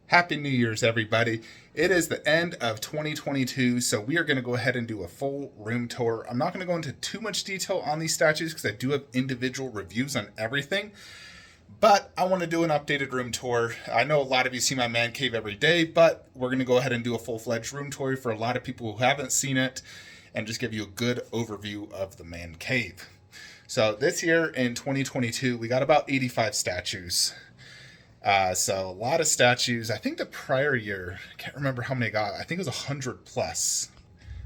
Happy New Year's, everybody. It is the end of 2022, so we are going to go ahead and do a full room tour. I'm not going to go into too much detail on these statues because I do have individual reviews on everything, but I want to do an updated room tour. I know a lot of you see my man cave every day, but we're going to go ahead and do a full-fledged room tour for a lot of people who haven't seen it and just give you a good overview of the man cave. So this year in 2022, we got about 85 statues. So a lot of statues. I think the prior year, I can't remember how many I got. I think it was 100 plus.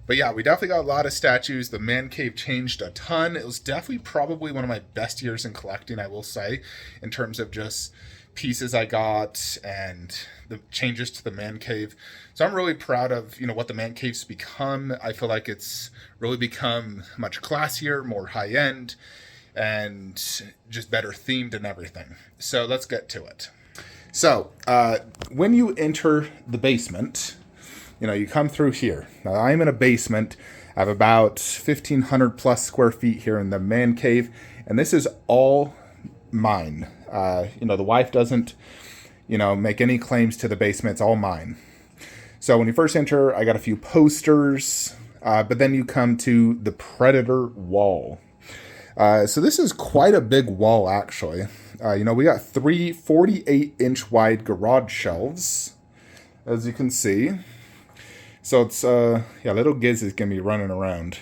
But yeah, we definitely got a lot of statues. The man cave changed a ton. It was definitely probably one of my best years in collecting, I will say, in terms of just pieces I got and the changes to the man cave. So I'm really proud of, what the man cave's become. I feel like it's really become much classier, more high end, and just better themed and everything. So let's get to it. So, when you enter the basement, you come through here. Now, I'm in a basement. I have about 1,500 plus square feet here in the man cave, and this is all mine. The wife doesn't, make any claims to the basement. It's all mine. So when you first enter, I got a few posters, but then you come to the Predator wall. So this is quite a big wall, actually. We got three 48-inch wide garage shelves, as you can see. So it's, little Giz is going to be running around.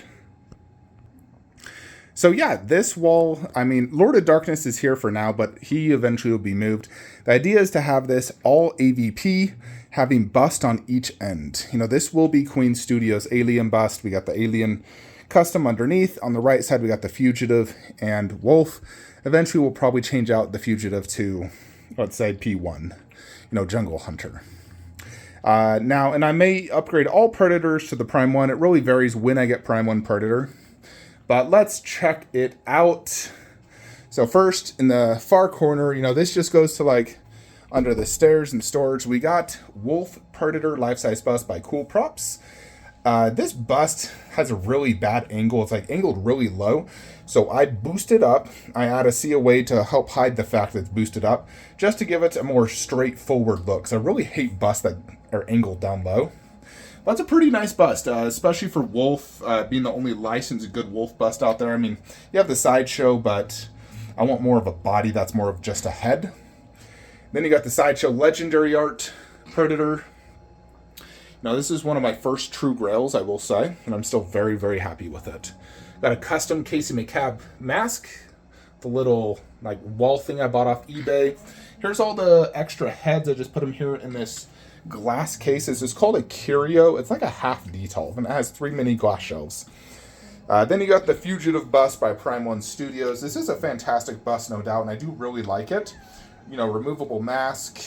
So yeah, this wall, Lord of Darkness is here for now, but he eventually will be moved. The idea is to have this all AVP, having bust on each end. This will be Queen Studios Alien bust. We got the Alien custom underneath. On the right side, we got the Fugitive and Wolf. Eventually, we'll probably change out the Fugitive to, let's say, P1, Jungle Hunter. Now, and I may upgrade all Predators to the Prime 1. It really varies when I get Prime 1 Predator. But let's check it out. So first, in the far corner, this just goes to, under the stairs and storage. We got Wolf Predator life-size bust by Cool Props. This bust has a really bad angle. It's angled really low. So I boost it up. I add a COA to help hide the fact that it's boosted up, just to give it a more straightforward look. So I really hate busts that are angled down low. But it's a pretty nice bust, especially for Wolf, being the only licensed good Wolf bust out there. You have the Sideshow, but I want more of a body that's more of just a head. Then you got the Sideshow Legendary Art Predator. Now, this is one of my first true grails, I will say, and I'm still very, very happy with it. Got a custom Casey Mancave mask, the little wall thing I bought off eBay. Here's all the extra heads. I just put them here in this glass case. This is called a curio. It's like a half detail, and it has 3 mini glass shelves. Then you got the Fugitive bust by Prime 1 Studios. This is a fantastic bust, no doubt, and I do really like it. Removable mask,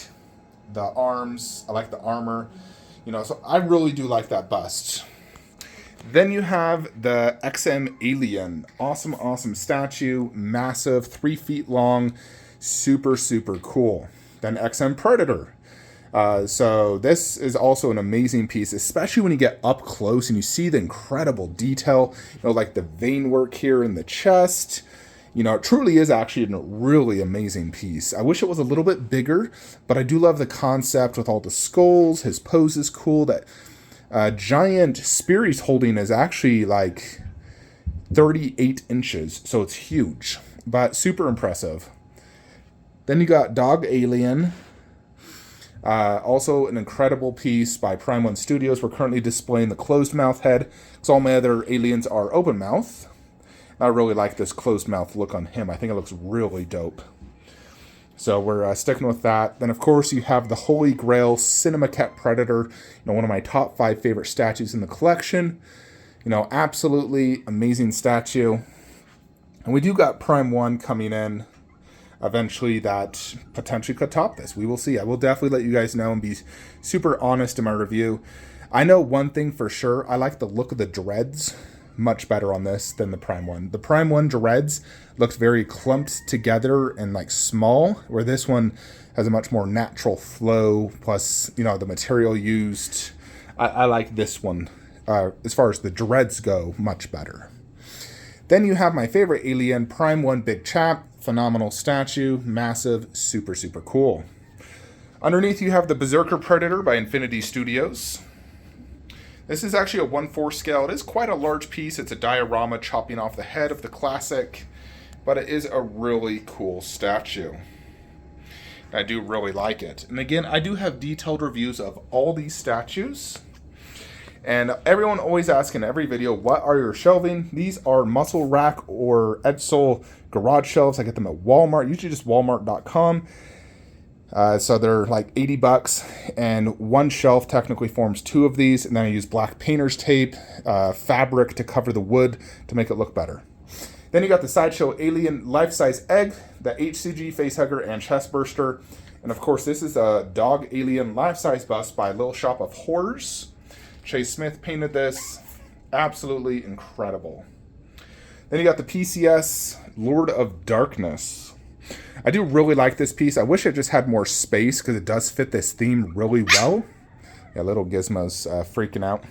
the arms. I like the armor. So I really do like that bust. Then you have the XM Alien. Awesome, awesome statue. Massive, 3 feet long. Super, super cool. Then XM Predator. So this is also an amazing piece, especially when you get up close and you see the incredible detail. Like the vein work here in the chest. It truly is actually a really amazing piece. I wish it was a little bit bigger, but I do love the concept with all the skulls. His pose is cool. That giant spear he's holding is actually 38 inches, so it's huge, but super impressive. Then you got Dog Alien. Also an incredible piece by Prime 1 Studios. We're currently displaying the closed mouth head, because all my other aliens are open mouth. I really like this closed mouth look on him. I think it looks really dope. So we're sticking with that. Then, of course, you have the Holy Grail Cinemacat Predator. One of my top 5 favorite statues in the collection. Absolutely amazing statue. And we do got Prime 1 coming in eventually that potentially could top this. We will see. I will definitely let you guys know and be super honest in my review. I know one thing for sure. I like the look of the dreads much better on this than the Prime 1. The Prime 1 dreads looks very clumped together and small, where this one has a much more natural flow, plus, the material used. I like this one, as far as the dreads go, much better. Then you have my favorite alien, Prime 1 Big Chap. Phenomenal statue, massive, super, super cool. Underneath you have the Berserker Predator by Infinity Studios. This is actually a 1/4 scale. It is quite a large piece. It's a diorama chopping off the head of the classic, but it is a really cool statue. I do really like it. And again, I do have detailed reviews of all these statues. And everyone always asks in every video, what are your shelving? These are muscle rack or Edsel garage shelves. I get them at Walmart, usually just walmart.com. So they're like 80 bucks, and one shelf technically forms 2 of these, and then I use black painter's tape, fabric to cover the wood to make it look better. Then you got the Sideshow Alien life-size egg, the HCG facehugger and chest burster, and of course this is a dog alien life-size bust by Little Shop of Horrors. Chase Smith painted this. Absolutely incredible. Then you got the PCS Lord of Darkness. I do really like this piece. I wish it just had more space because it does fit this theme really well. Yeah, little Gizmo's freaking out.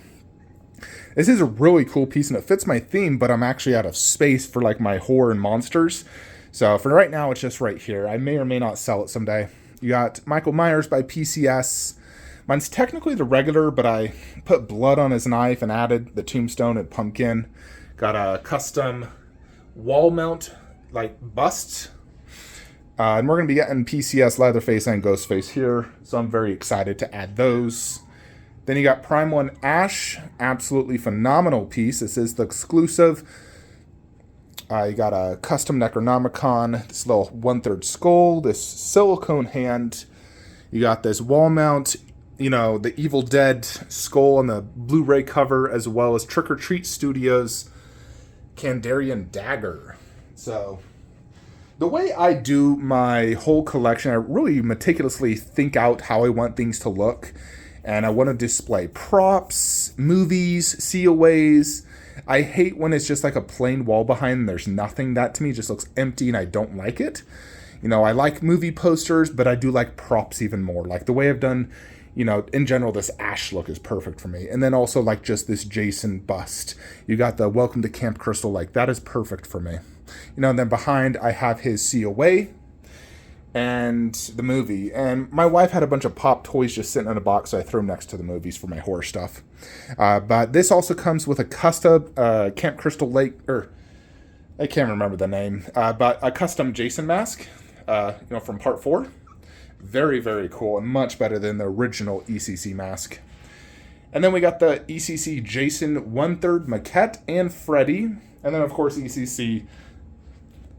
This is a really cool piece and it fits my theme, but I'm actually out of space for like my horror and monsters. So for right now, it's just right here. I may or may not sell it someday. You got Michael Myers by PCS. Mine's technically the regular, but I put blood on his knife and added the tombstone and pumpkin. Got a custom wall mount, like bust. And we're going to be getting PCS Leatherface and Ghostface here, so I'm very excited to add those. Then you got Prime 1 Ash, absolutely phenomenal piece. This is the exclusive. You got a custom Necronomicon, this little 1/3 skull, this silicone hand. You got this wall mount, you know, the Evil Dead skull on the Blu-ray cover, as well as Trick or Treat Studios Kandarian dagger. So the way I do my whole collection, I really meticulously think out how I want things to look. And I want to display props, movies, COAs. I hate when it's just like a plain wall behind and there's nothing. That to me just looks empty and I don't like it. You know, I like movie posters, but I do like props even more. Like the way I've done, you know, in general, this Ash look is perfect for me. And then also like just this Jason bust. You got the Welcome to Camp Crystal, like that is perfect for me. You know, and then behind I have his COA and the movie. And my wife had a bunch of pop toys just sitting in a box, so I threw them next to the movies for my horror stuff. But this also comes with a custom Camp Crystal Lake, or I can't remember the name, but a custom Jason mask, you know, from part 4. Very, very cool and much better than the original ECC mask. And then we got the ECC Jason 1/3 maquette and Freddy. And then, of course, ECC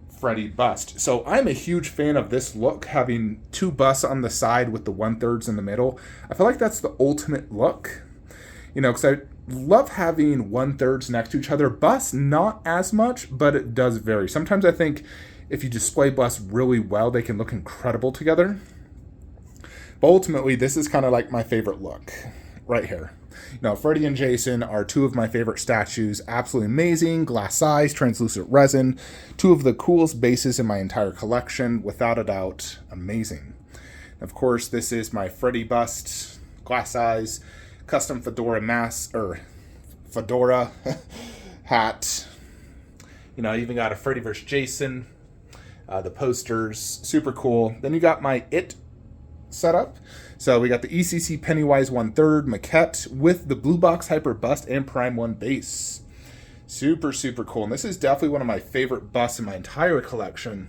Freddy bust. So I'm a huge fan of this look, having 2 busts on the side with the 1/3 in the middle. I feel like that's the ultimate look. You know, because I love having 1/3 next to each other. Busts, not as much, but it does vary. Sometimes I think if you display busts really well, they can look incredible together. But ultimately, this is kind of like my favorite look right here. You know, Freddy and Jason are 2 of my favorite statues. Absolutely amazing. Glass size, translucent resin. 2 of the coolest bases in my entire collection. Without a doubt, amazing. Of course, this is my Freddy bust. Glass size. Custom fedora mask, or fedora hat. You know, I even got a Freddy vs. Jason. The posters. Super cool. Then you got my It setup. So we got the ECC Pennywise 1/3 maquette with the Blue Box Hyper bust and Prime 1 base. Super, super cool. And this is definitely one of my favorite busts in my entire collection.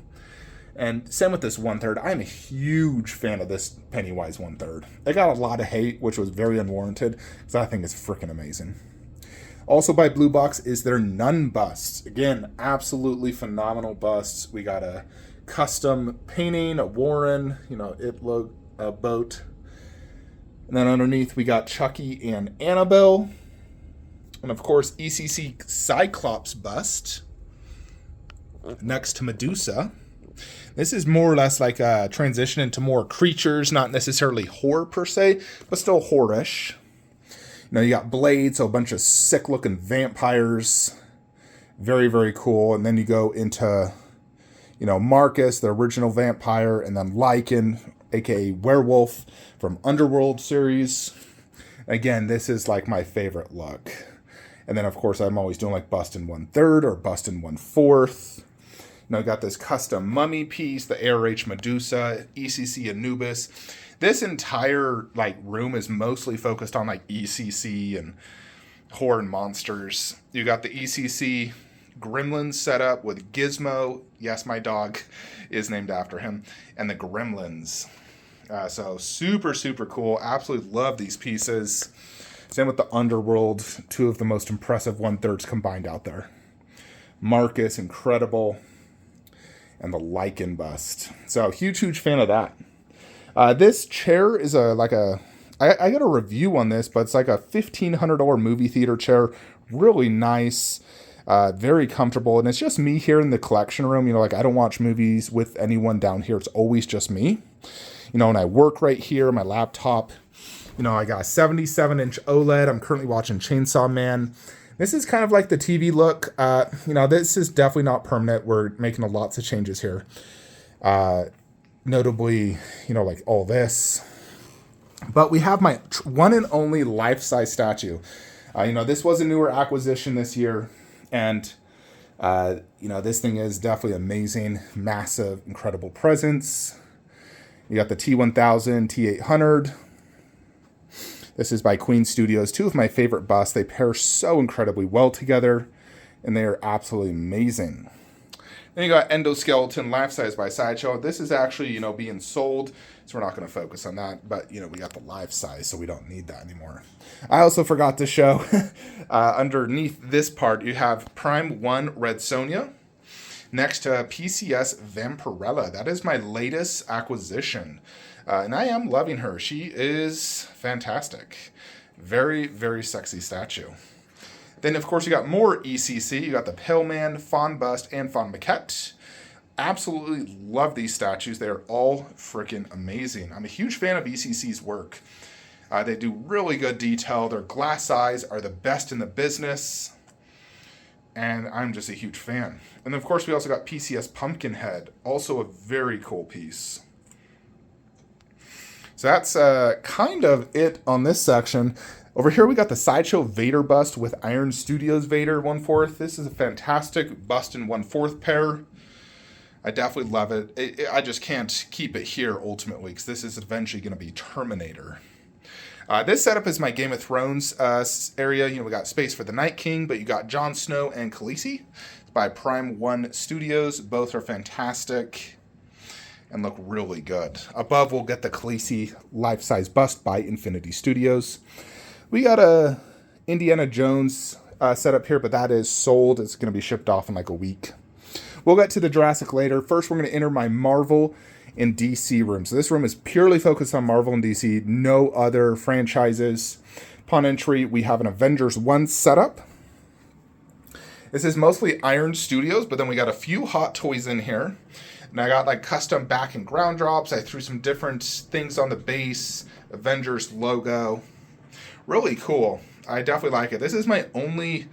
And same with this 1/3. I'm a huge fan of this Pennywise 1/3. It got a lot of hate, which was very unwarranted, because I think it's freaking amazing. Also by Blue Box is their Nun bust. Again, absolutely phenomenal busts. We got a custom painting, a Warren, you know, a boat. And then underneath we got Chucky and Annabelle. And of course, ECC Cyclops bust next to Medusa. This is more or less like a transition into more creatures, not necessarily horror per se, but still horror-ish. You know, you got Blade, so a bunch of sick-looking vampires. Very, very cool. And then you go into, you know, Marcus, the original vampire, and then Lycan, aka Werewolf from Underworld series. Again, this is like my favorite look. And then, of course, I'm always doing like bust in 1/3 or bust in 1/4. Now I got this custom mummy piece, the ARH Medusa, ECC Anubis. This entire like room is mostly focused on like ECC and horror and monsters. You got the ECC Gremlins set up with Gizmo. Yes, my dog is named after him. And the Gremlins. So super, super cool. Absolutely love these pieces. Same with the Underworld. Two of the most impressive 1/3 combined out there. Marcus, incredible. And the Lycan bust. So huge, huge fan of that. This chair is I got a review on this, but it's like a $1,500 movie theater chair. Really nice, very comfortable. And it's just me here in the collection room. You know, like I don't watch movies with anyone down here. It's always just me. You know, and I work right here, my laptop. You know, I got a 77-inch OLED. I'm currently watching Chainsaw Man. This is kind of like the TV look. You know, this is definitely not permanent. We're making lots of changes here. Notably, you know, like all this. But we have my one and only life-size statue. You know, this was a newer acquisition this year. And, you know, this thing is definitely amazing. Massive, incredible presence. You got the T1000, T800. This is by Queen Studios. Two of my favorite busts. They pair so incredibly well together. And they are absolutely amazing. Then you got Endoskeleton Life Size by Sideshow. This is actually, you know, being sold, so we're not going to focus on that. But, you know, we got the life size, so we don't need that anymore. I also forgot to show, underneath this part, you have Prime 1 Red Sonja next to PCS Vampirella. That is my latest acquisition, and I am loving her. She is fantastic. Very, very sexy statue. Then, of course, you got more ECC. You got the Paleman, Fawn Bust, and Fawn Maquette. Absolutely love these statues. They are all freaking amazing. I'm a huge fan of ECC's work. They do really good detail. Their glass eyes are the best in the business. And I'm just a huge fan. And then, of course, we also got PCS Pumpkinhead. Also a very cool piece. So that's kind of it on this section. Over here, we got the Sideshow Vader bust with Iron Studios Vader 1/4. This is a fantastic bust in 1/4 pair. I definitely love it. I just can't keep it here ultimately because this is eventually going to be Terminator. This setup is my Game of Thrones area. You know, we got space for the Night King, but you got Jon Snow and Khaleesi. It's by Prime 1 Studios. Both are fantastic and look really good. Above, we'll get the Khaleesi life-size bust by Infinity Studios. We got a Indiana Jones setup here, but that is sold. It's going to be shipped off in like a week. We'll get to the Jurassic later. First, we're going to enter my Marvel and DC room. So this room is purely focused on Marvel and DC. No other franchises. Upon entry, we have an Avengers 1 setup. This is mostly Iron Studios, but then we got a few Hot Toys in here. And I got like custom back and ground drops. I threw some different things on the base. Avengers logo. Really cool. I definitely like it. This is my only,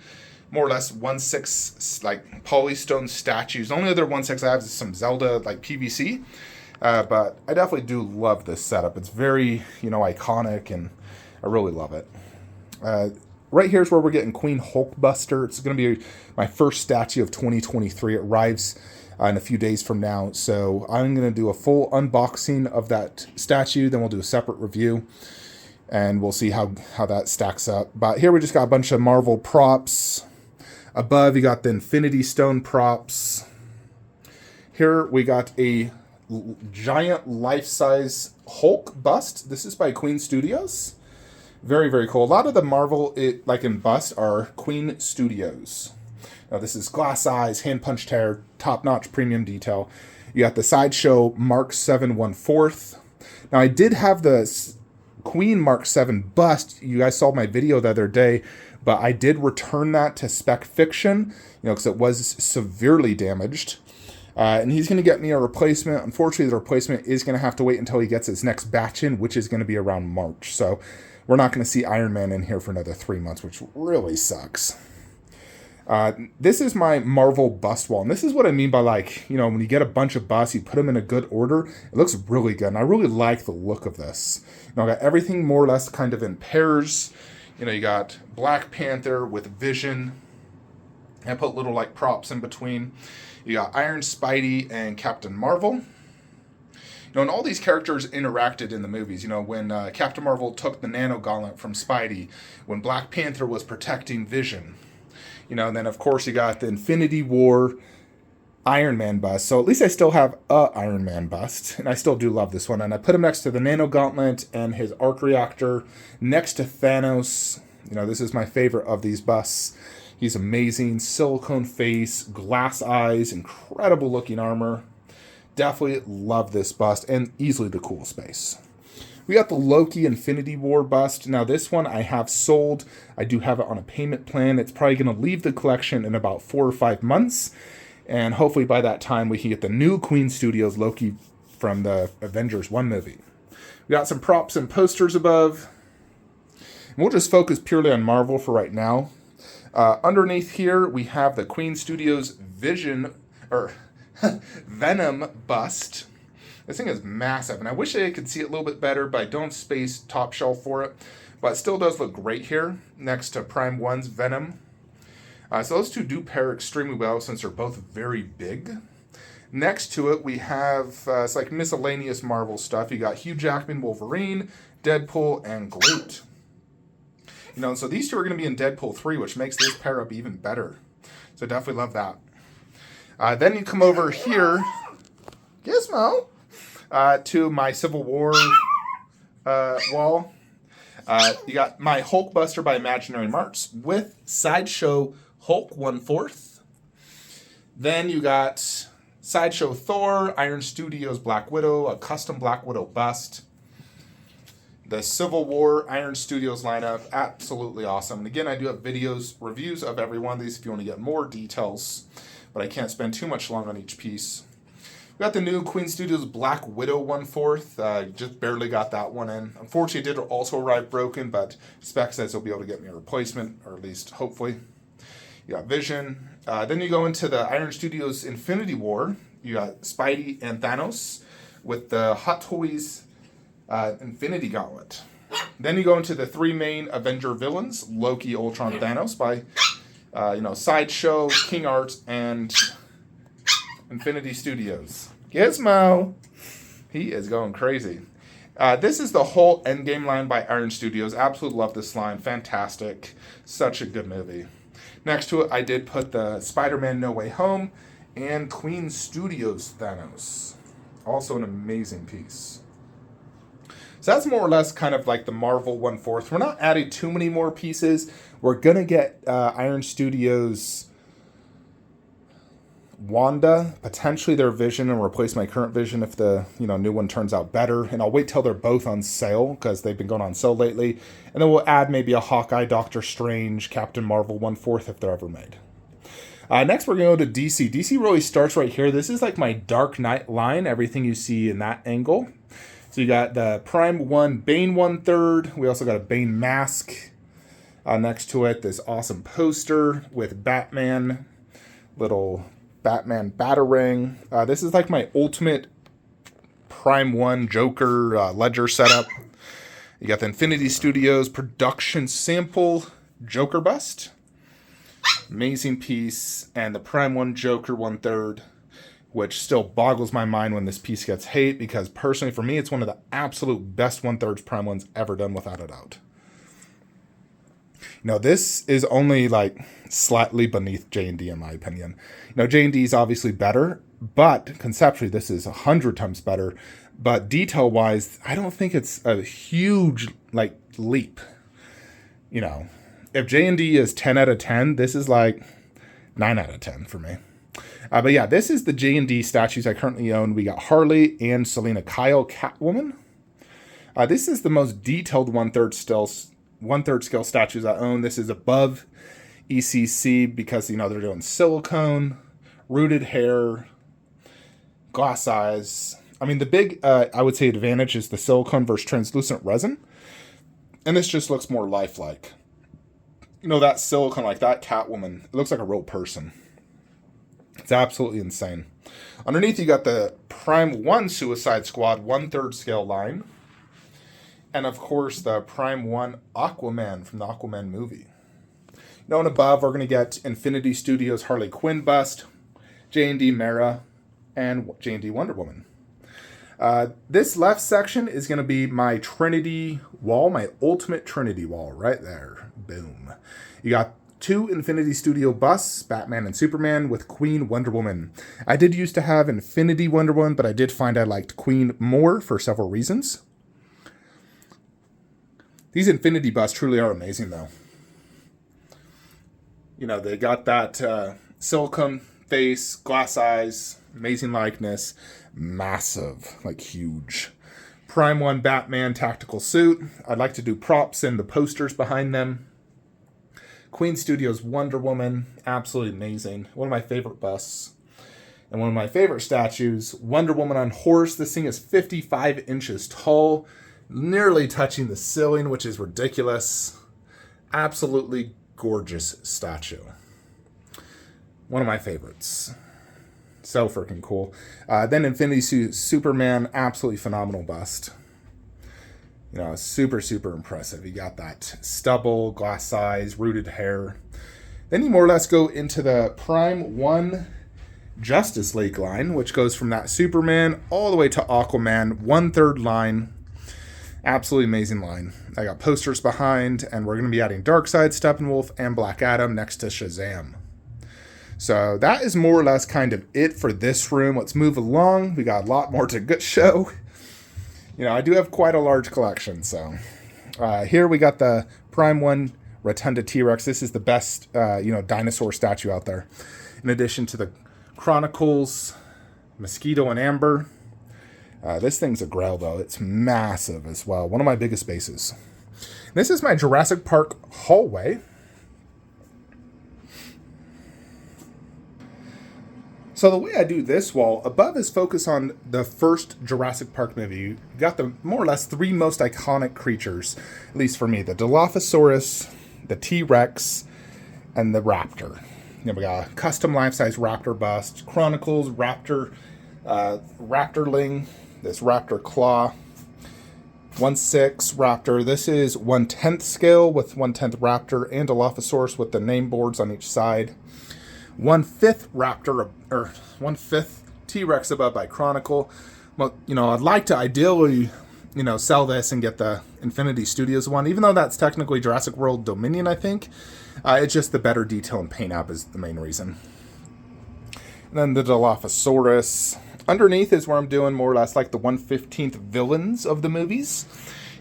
more or less, 1/6 like polystone statues. The only other 1/6 I have is some Zelda like PVC. But I definitely do love this setup. It's very, you know, iconic, and I really love it. Right here is where we're getting Queen Hulkbuster. It's going to be my first statue of 2023. It arrives in a few days from now. So I'm going to do a full unboxing of that statue. Then we'll do a separate review. And we'll see how that stacks up. But here we just got a bunch of Marvel props. Above, you got the Infinity Stone props. Here we got a giant life-size Hulk bust. This is by Queen Studios. Very, very cool. A lot of the Marvel, like in bust, are Queen Studios. Now, this is glass eyes, hand punched hair, top-notch premium detail. You got the Sideshow Mark 7 1/4. Now, I did have the Queen Mark 7 bust. You guys saw my video the other day, but I did return that to Spec Fiction, you know, because it was severely damaged. And he's going to get me a replacement. Unfortunately, the replacement is going to have to wait until he gets his next batch in, which is going to be around March. So we're not going to see Iron Man in here for another 3 months, which really sucks. This is my Marvel bust wall. And this is what I mean by, like, you know, when you get a bunch of busts, you put them in a good order. It looks really good. And I really like the look of this. You know, I got everything more or less kind of in pairs. You know, you got Black Panther with Vision. I put little, like, props in between. You got Iron Spidey and Captain Marvel. And all these characters interacted in the movies. When Captain Marvel took the nano gauntlet from Spidey, when Black Panther was protecting Vision. And then of course you got the Infinity War Iron Man bust. So at least I still have a Iron Man bust, and I still do love this one. And I put him next to the nano gauntlet and his arc reactor, next to Thanos. This is my favorite of these busts. He's amazing. Silicone face, glass eyes, incredible looking armor. Definitely love this bust, and easily the coolest base. We got the Loki Infinity War bust. Now this one I have sold. I do have it on a payment plan. It's probably going to leave the collection in about 4 or 5 months. And hopefully by that time we can get the new Queen Studios Loki from the Avengers 1 movie. We got some props and posters above. And we'll just focus purely on Marvel for right now. Underneath here we have the Queen Studios Venom bust. This thing is massive, and I wish I could see it a little bit better, but I don't space top shelf for it. But it still does look great here, next to Prime 1's Venom. So those two do pair extremely well, since they're both very big. Next to it, we have, it's like miscellaneous Marvel stuff. You got Hugh Jackman, Wolverine, Deadpool, and Groot. So these two are going to be in Deadpool 3, which makes this pair up even better. So definitely love that. Then you come over here, Gizmo, to my Civil War wall. You got my Hulkbuster by Imaginary Marks with Sideshow Hulk 1/4. Then you got Sideshow Thor, Iron Studios Black Widow, a custom Black Widow bust. The Civil War Iron Studios lineup, absolutely awesome. And again, I do have reviews of every one of these if you want to get more details, but I can't spend too much long on each piece. We got the new Queen Studios Black Widow 1/4. Just barely got that one in. Unfortunately, it did also arrive broken, but Spec says he'll be able to get me a replacement, or at least hopefully. You got Vision. Then you go into the Iron Studios Infinity War. You got Spidey and Thanos with the Hot Toys Infinity Gauntlet. Then you go into the 3 main Avenger villains, Loki, Ultron, Thanos, by Sideshow, King Arts, and Infinity Studios. Gizmo! He is going crazy. This is the whole Endgame line by Iron Studios. Absolutely love this line. Fantastic. Such a good movie. Next to it, I did put the Spider-Man No Way Home and Queen Studios Thanos. Also an amazing piece. So that's more or less kind of like the Marvel 1/4. We're not adding too many more pieces. We're going to get Iron Studios Wanda, potentially their Vision, and replace my current Vision if the new one turns out better. And I'll wait till they're both on sale, because they've been going on sale lately. And then we'll add maybe a Hawkeye, Doctor Strange, Captain Marvel 1/4 if they're ever made. Next, we're going to go to DC. DC really starts right here. This is like my Dark Knight line, everything you see in that angle. So you got the Prime 1 Bane 1/3. We also got a Bane mask next to it. This awesome poster with Batman, little Batman Batarang. This is like my ultimate Prime 1 Joker Ledger setup. You got the Infinity Studios production sample Joker bust. Amazing piece. And the Prime 1 Joker 1/3, which still boggles my mind when this piece gets hate, because personally for me it's one of the absolute best 1/3 Prime 1s ever done, without a doubt. This is only like slightly beneath J&D in my opinion. J&D is obviously better, but conceptually this is 100 times better. But detail-wise, I don't think it's a huge leap. If J&D is 10 out of 10, this is like 9 out of 10 for me. But yeah, this is the J&D statues I currently own. We got Harley and Selena Kyle Catwoman. This is the most detailed 1/3 scale statues I own. This is above ECC because, they're doing silicone, rooted hair, glass eyes. I mean, the big, I would say, advantage is the silicone versus translucent resin. And this just looks more lifelike. That silicone, like that Catwoman, it looks like a real person. It's absolutely insane. Underneath, you got the Prime 1 Suicide Squad 1/3 scale line. And, of course, the Prime 1 Aquaman from the Aquaman movie. And above, we're going to get Infinity Studios Harley Quinn bust, J&D Mara, and J&D Wonder Woman. This left section is going to be my Trinity wall, my ultimate Trinity wall right there. Boom. You got 2 Infinity Studio busts, Batman and Superman, with Queen Wonder Woman. I did used to have Infinity Wonder Woman, but I did find I liked Queen more for several reasons. These Infinity busts truly are amazing, though. You know, they got that silicone face, glass eyes, amazing likeness, massive, like huge. Prime 1 Batman tactical suit. I'd like to do props and the posters behind them. Queen Studios Wonder Woman, absolutely amazing. One of my favorite busts. And one of my favorite statues, Wonder Woman on horse. This thing is 55 inches tall, nearly touching the ceiling, which is ridiculous. Absolutely gorgeous statue. One of my favorites. So freaking cool. Then Infinity Suit Superman, absolutely phenomenal bust. You know, super, super impressive. You got that stubble, glass eyes, rooted hair. Then you more or less go into the Prime 1 Justice League line, which goes from that Superman all the way to Aquaman, 1/3 line. Absolutely amazing line. I got posters behind, and we're going to be adding Darkseid, Steppenwolf, and Black Adam next to Shazam. So that is more or less kind of it for this room. Let's move along. We got a lot more to show. You know, I do have quite a large collection, so. Here we got the Prime 1 Rotunda T-Rex. This is the best, dinosaur statue out there. In addition to the Chronicles, Mosquito and Amber. This thing's a grail, though. It's massive as well. One of my biggest bases. This is my Jurassic Park hallway. So the way I do this wall, above is focus on the first Jurassic Park movie. You got the more or less 3 most iconic creatures, at least for me. The Dilophosaurus, the T-Rex, and the Raptor. You know, we got a custom life-size Raptor bust, Chronicles, Raptor, Raptorling, this Raptor Claw, 1/6 Raptor. This is 1/10 scale with 1/10 Raptor and Dilophosaurus with the name boards on each side. 1/5 Raptor, or 1/5 T-Rex above by Chronicle. Well, you know, I'd like to ideally, sell this and get the Infinity Studios one, even though that's technically Jurassic World Dominion, I think. It's just the better detail and paint app is the main reason. And then the Dilophosaurus. Underneath is where I'm doing more or less like the 1/15th villains of the movies.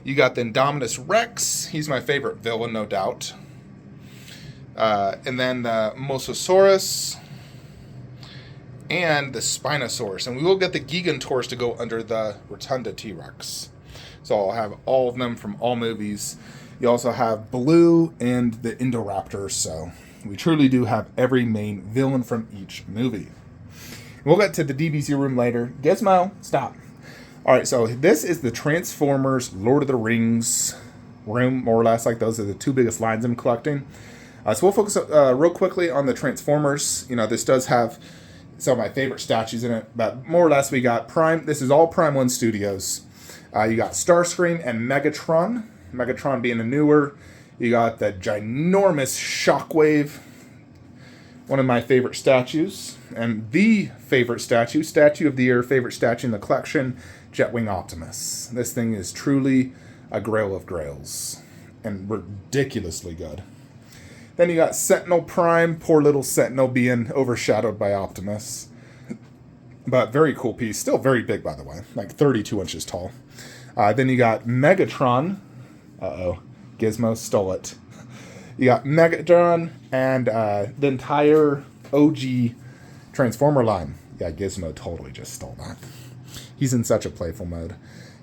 You got the Indominus Rex. He's my favorite villain, no doubt. And then the Mosasaurus and the Spinosaurus. And we will get the Gigantorus to go under the Rotunda T-Rex. So I'll have all of them from all movies. You also have Blue and the Indoraptor. So we truly do have every main villain from each movie. We'll get to the DBZ room later. Gizmo, stop. All right, so this is the Transformers Lord of the Rings room, more or less. Like those are the 2 biggest lines I'm collecting. So we'll focus real quickly on the Transformers. You know, this does have some of my favorite statues in it, but more or less we got Prime. This is all Prime 1 Studios. You got Starscream and Megatron. Megatron being a newer. You got the ginormous Shockwave. One of my favorite statues. And the favorite statue of the year, favorite statue in the collection, Jetwing Optimus. This thing is truly a grail of grails. And ridiculously good. Then you got Sentinel Prime, poor little Sentinel being overshadowed by Optimus. But very cool piece, still very big by the way, like 32 inches tall. Then you got Megatron. Gizmo stole it. You got Megatron and the entire OG Transformer line. Yeah, Gizmo totally just stole that. He's in such a playful mode.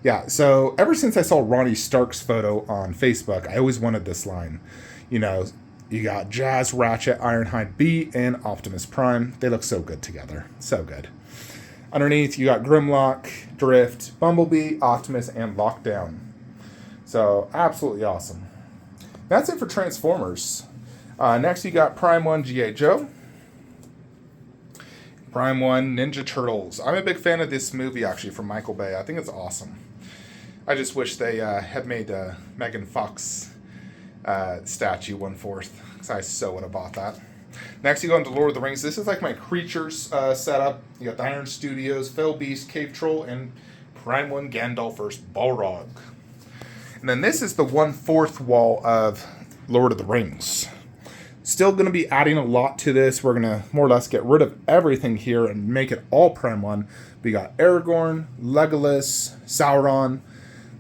Yeah, so ever since I saw Ronnie Stark's photo on Facebook, I always wanted this line. You know, you got Jazz, Ratchet, Ironhide B, and Optimus Prime. They look so good together. So good. Underneath, you got Grimlock, Drift, Bumblebee, Optimus, and Lockdown. So, absolutely awesome. That's it for Transformers. Next, you got Prime 1 G.I. Joe. Prime 1 Ninja Turtles. I'm a big fan of this movie, actually, from Michael Bay. I think it's awesome. I just wish they had made Megan Fox statue 1/4, because I so would have bought that. Next, you go into Lord of the Rings. This is like my creatures setup. You got the Iron Studios, Fell Beast, Cave Troll, and Prime 1 Gandalf vs. Balrog. And then this is the 1/4 wall of Lord of the Rings. Still going to be adding a lot to this. We're going to more or less get rid of everything here and make it all Prime 1. We got Aragorn, Legolas, Sauron,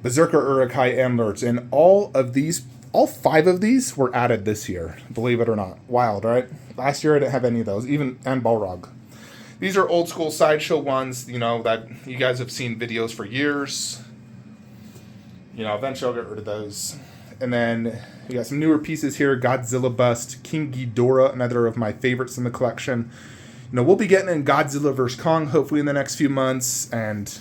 Berserker Uruk-hai, and Lurtz. And all 5 of these were added this year, believe it or not. Wild, right? Last year I didn't have any of those, and Balrog. These are old school sideshow ones, that you guys have seen videos for years. Eventually I'll get rid of those. And then we got some newer pieces here. Godzilla bust, King Ghidorah, another of my favorites in the collection. We'll be getting in Godzilla vs. Kong hopefully in the next few months, and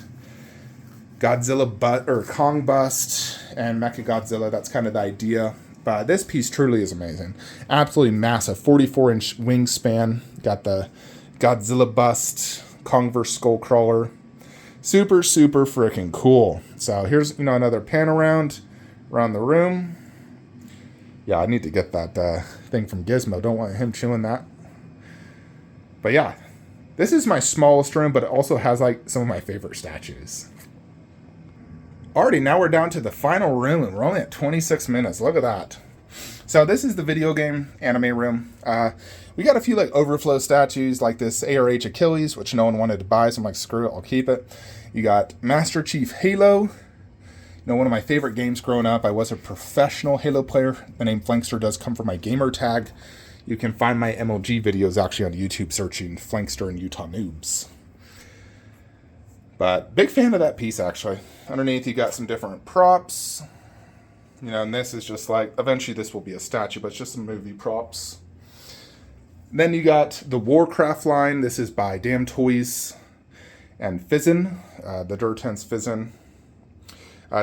Kong bust and Mechagodzilla. That's kind of the idea. But this piece truly is amazing. Absolutely massive, 44-inch wingspan. Got the Godzilla bust, Kong vs. Skullcrawler. Super, super freaking cool. So here's, another pan around the room. Yeah, I need to get that thing from Gizmo. Don't want him chewing that. But yeah, this is my smallest room, but it also has some of my favorite statues. Alrighty, now we're down to the final room, and we're only at 26 minutes. Look at that. So this is the video game anime room. We got a few overflow statues, like this ARH Achilles, which no one wanted to buy, so I'm like, screw it, I'll keep it. You got Master Chief Halo. One of my favorite games growing up. I was a professional Halo player. The name Flankster does come from my gamer tag. You can find my MLG videos actually on YouTube searching Flankster and Utah Noobs. But big fan of that piece, actually. Underneath, you got some different props. And this is just eventually this will be a statue, but it's just some movie props. Then you got the Warcraft line. This is by Damn Toys and Fizzin, the Durtense Fizzin.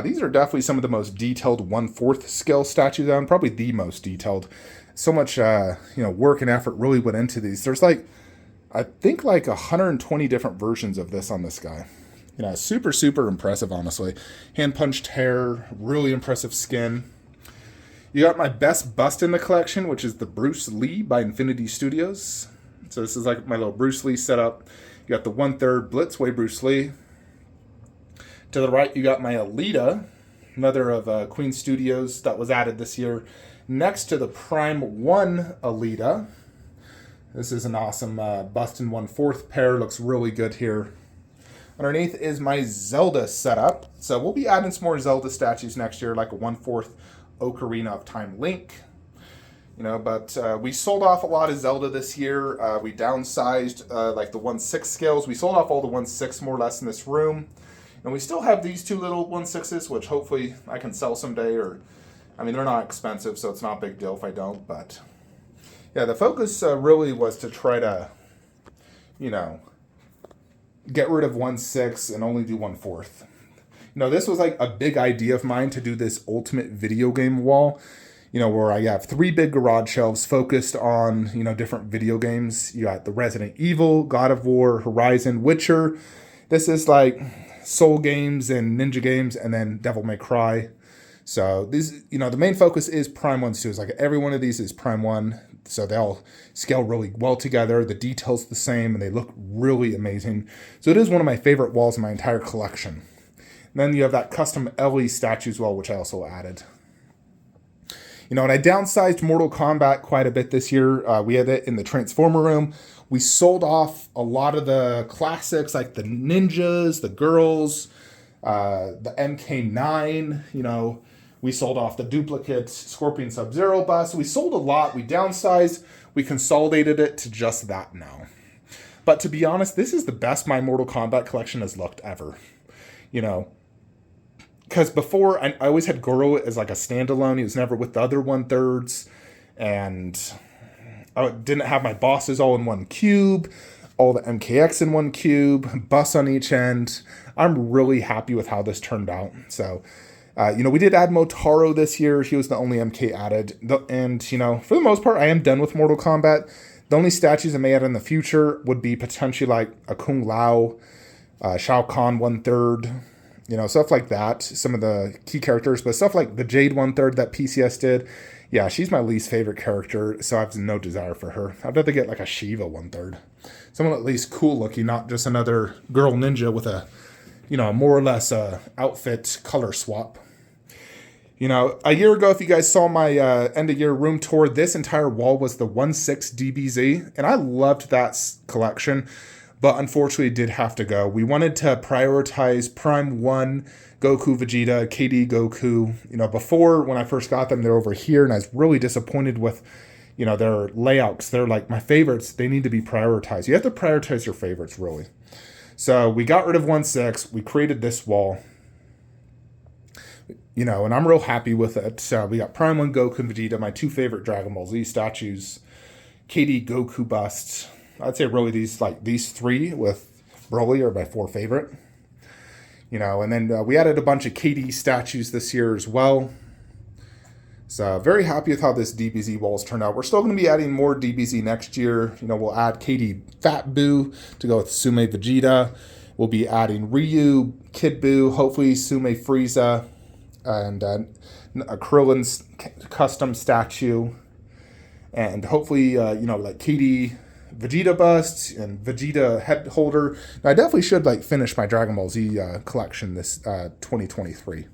These are definitely some of the most detailed 1/4 scale statues on, probably the most detailed. So much, work and effort really went into these. There's I think 120 different versions of this on this guy. Super, super impressive, honestly. Hand-punched hair, really impressive skin. You got my best bust in the collection, which is the Bruce Lee by Infinity Studios. So this is my little Bruce Lee setup. You got the 1/3 Blitzway Bruce Lee. To the right, you got my Alita, another of Queen Studios that was added this year. Next to the Prime 1 Alita. This is an awesome bust in 1/4 pair. Looks really good here. Underneath is my Zelda setup. So we'll be adding some more Zelda statues next year, like a 1/4 Ocarina of Time Link. But we sold off a lot of Zelda this year. We downsized the 1/6 scales. We sold off all the 1/6 more or less in this room. And we still have these 2 little 1/6s, which hopefully I can sell someday. They're not expensive, so it's not a big deal if I don't. But yeah, the focus really was to try to, get rid of 1/6 and only do 1/4. This was a big idea of mine to do this ultimate video game wall, where I have 3 big garage shelves focused on, different video games. You got the Resident Evil, God of War, Horizon, Witcher. This is Soul games and Ninja games, and then Devil May Cry. So these, the main focus is Prime 1 too. It's every one of these is Prime 1. So they all scale really well together. The detail's the same, and they look really amazing. So it is one of my favorite walls in my entire collection. And then you have that custom Ellie statue as well, which I also added. And I downsized Mortal Kombat quite a bit this year. We had it in the Transformer room. We sold off a lot of the classics, like the Ninjas, the Girls, the MK9, We sold off the duplicate Scorpion Sub-Zero bus. We sold a lot. We downsized. We consolidated it to just that now. But to be honest, this is the best my Mortal Kombat collection has looked ever. Because before, I always had Goro as a standalone. He was never with the other 1/3. And I didn't have my bosses all in one cube, all the MKX in one cube, bus on each end. I'm really happy with how this turned out. So, we did add Motaro this year. He was the only MK added. And, for the most part, I am done with Mortal Kombat. The only statues I may add in the future would be potentially a Kung Lao, Shao Kahn 1/3, stuff like that. Some of the key characters, but stuff like the Jade 1/3 that PCS did. Yeah, she's my least favorite character, so I have no desire for her. I'd rather get a Shiva 1/3. Someone at least cool looking, not just another girl ninja with a you know, more or less a outfit color swap. You know, a year ago, if you guys saw my end of year room tour, this entire wall was the 1/6 DBZ, and I loved that collection, but unfortunately it did have to go. We wanted to prioritize Prime 1, Goku, Vegeta, KD, Goku. You know, before, when I first got them, they're over here, and I was really disappointed with, you know, their layouts. They're like my favorites. They need to be prioritized. You have to prioritize your favorites, really. So we got rid of 1/6. We created this wall. You know, and I'm real happy with it. So we got Prime 1, Goku, and Vegeta, my 2 favorite Dragon Ball Z statues. KD, Goku busts. I'd say really these 3 with Broly are my 4 favorite. You know, and then we added a bunch of KD statues this year as well. So very happy with how this DBZ walls turned out. We're still going to be adding more DBZ next year. You know, we'll add KD Fat Buu to go with Sume Vegeta. We'll be adding Ryu, Kid Buu, hopefully Sume Frieza, and a Krillin's custom statue, and hopefully, you know, like KD Vegeta bust and Vegeta head holder. Now, I definitely should finish my Dragon Ball Z collection this 2023.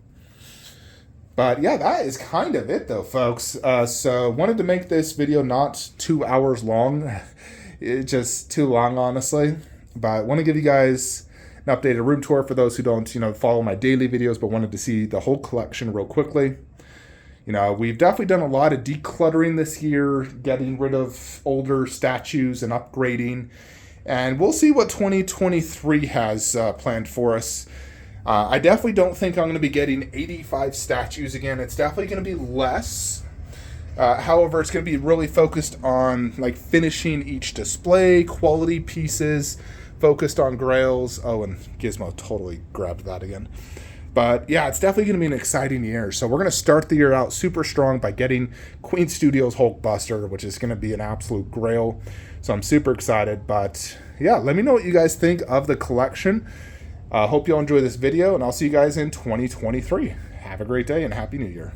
But yeah, that is kind of it though, folks. So wanted to make this video not 2 hours long. It's just too long, honestly. But I want to give you guys an updated room tour for those who don't, you know, follow my daily videos, but wanted to see the whole collection real quickly. You know, we've definitely done a lot of decluttering this year, getting rid of older statues and upgrading. And we'll see what 2023 has planned for us. I definitely don't think I'm going to be getting 85 statues again. It's definitely going to be less. However, it's going to be really focused on finishing each display, quality pieces, focused on grails. Oh, and Gizmo totally grabbed that again. But yeah, it's definitely going to be an exciting year. So we're going to start the year out super strong by getting Queen Studios Hulkbuster, which is going to be an absolute grail. So I'm super excited. But yeah, let me know what you guys think of the collection. Hope you all enjoy this video, and I'll see you guys in 2023. Have a great day and Happy New Year.